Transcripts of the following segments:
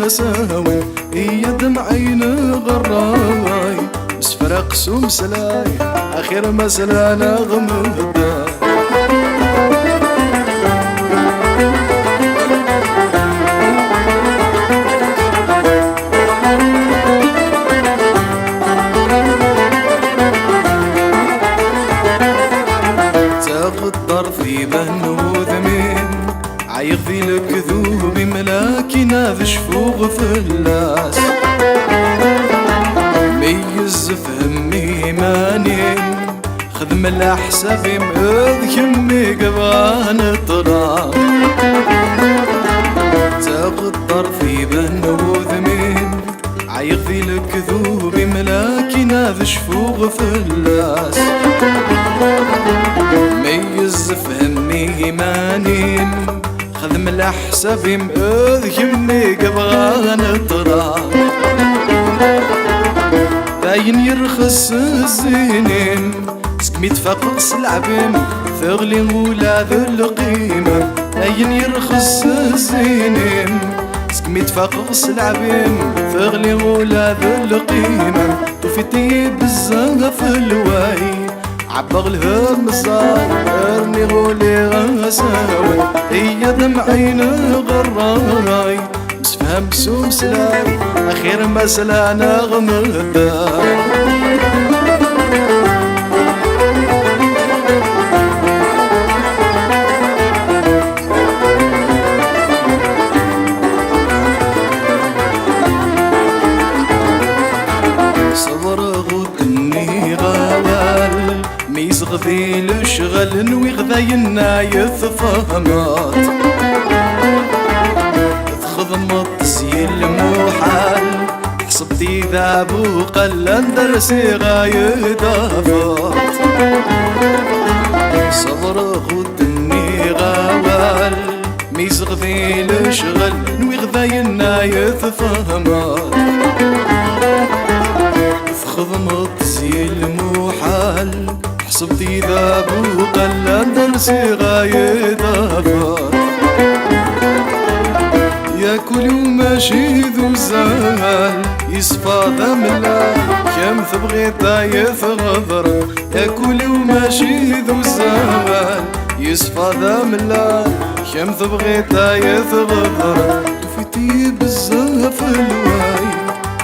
غساوي هي دمعين غراي مسفرق سمسلاي اخير مسلا نغم الدار في بنوذ من عيغذي الكذوب ملاكي ناذ شفوغ في اللاس ميز فهمي مانين خدم الأحساب مأذ يمي قبان الطرام تغدر في بنوذ من عيغذي الكذوب ملاكي ناذ شفوغ في اللاس ميز فهمي مانين خدم الأحساب مأذ يمي قبان الطرام باين يرخص الزينين سكمي تفقص العبم ثغلي ولا ذو القيمة باين يرخص الزينين سكمي تفقص العبم ثغلي ولا ذو القيمة وفتي بزاف الواي عبغ الهم صار ارني غولي غساوي هي دمعين غراي مسفهم سوسلاي اخير مسلا نغم الدار ميزغذي لشغل نوي غذاينا يثفهمات تخضمط زي الموحال حسبتي ذابو قل درسي غايدافات صبر غدني غوال ميزغذي لشغل نوي غذاينا يثفهمات تخضمط زي الموحال حسبتي ذابو قل درسي غايدافات يا كل يوم ماشي ذو زال يصفى ذملا كم تبغيتا يثغذر يا كل يوم ماشي ذو زال يصفى ذملا كم تبغيتا يثغذر تفتي بزاف الواي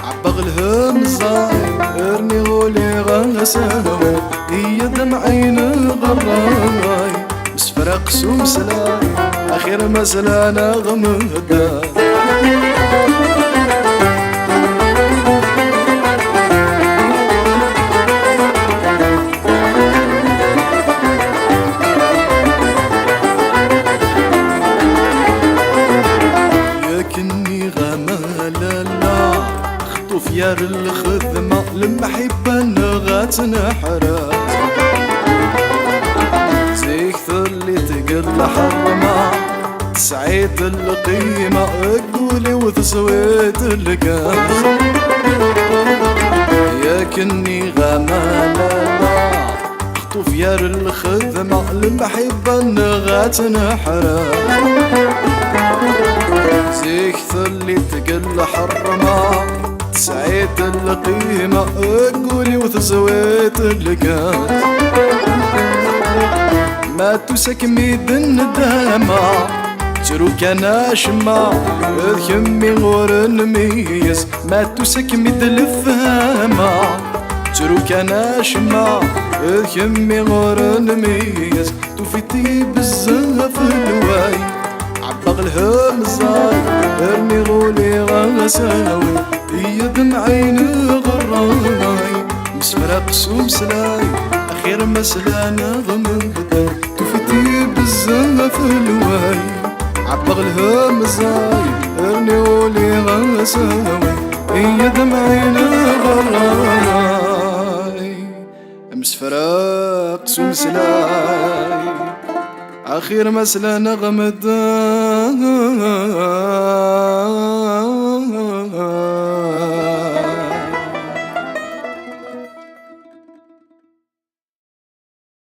عبغ الهم زاي ارني غولي غساوي هي دمعين غراي مسفرق سمسلاي اخير مسلا نغم الدار ياكني غمال لا خطوف يا الخدمة المحبة نغات نحرات زيك ثلي تقل حرمة تسعيت القيمة اقولي وتسويت الكاس ياكني غمال لا خطوف يا الخدمة المحبة نغات نحرات زيك ثلي تقل حرمة سعيت القيمة اقولي وتسويت الكاس ما تسكمي الندامة تروك انا شما ذكمي غور نميز ما تسكمي الفهامة تروك انا شما ذكمي غور نميز توفيتي بزاف الواي عبغ الهم زاي ارمي غولي غساوي هي دمعين غراي مسفرق سمسلاي اخير مسلا نغم الدار توفتي بزاف الواي عبغ الهم زاي ارني غولي غساوي هي دمعين غراي مسفرق سمسلاي اخير مسلا نغم الدار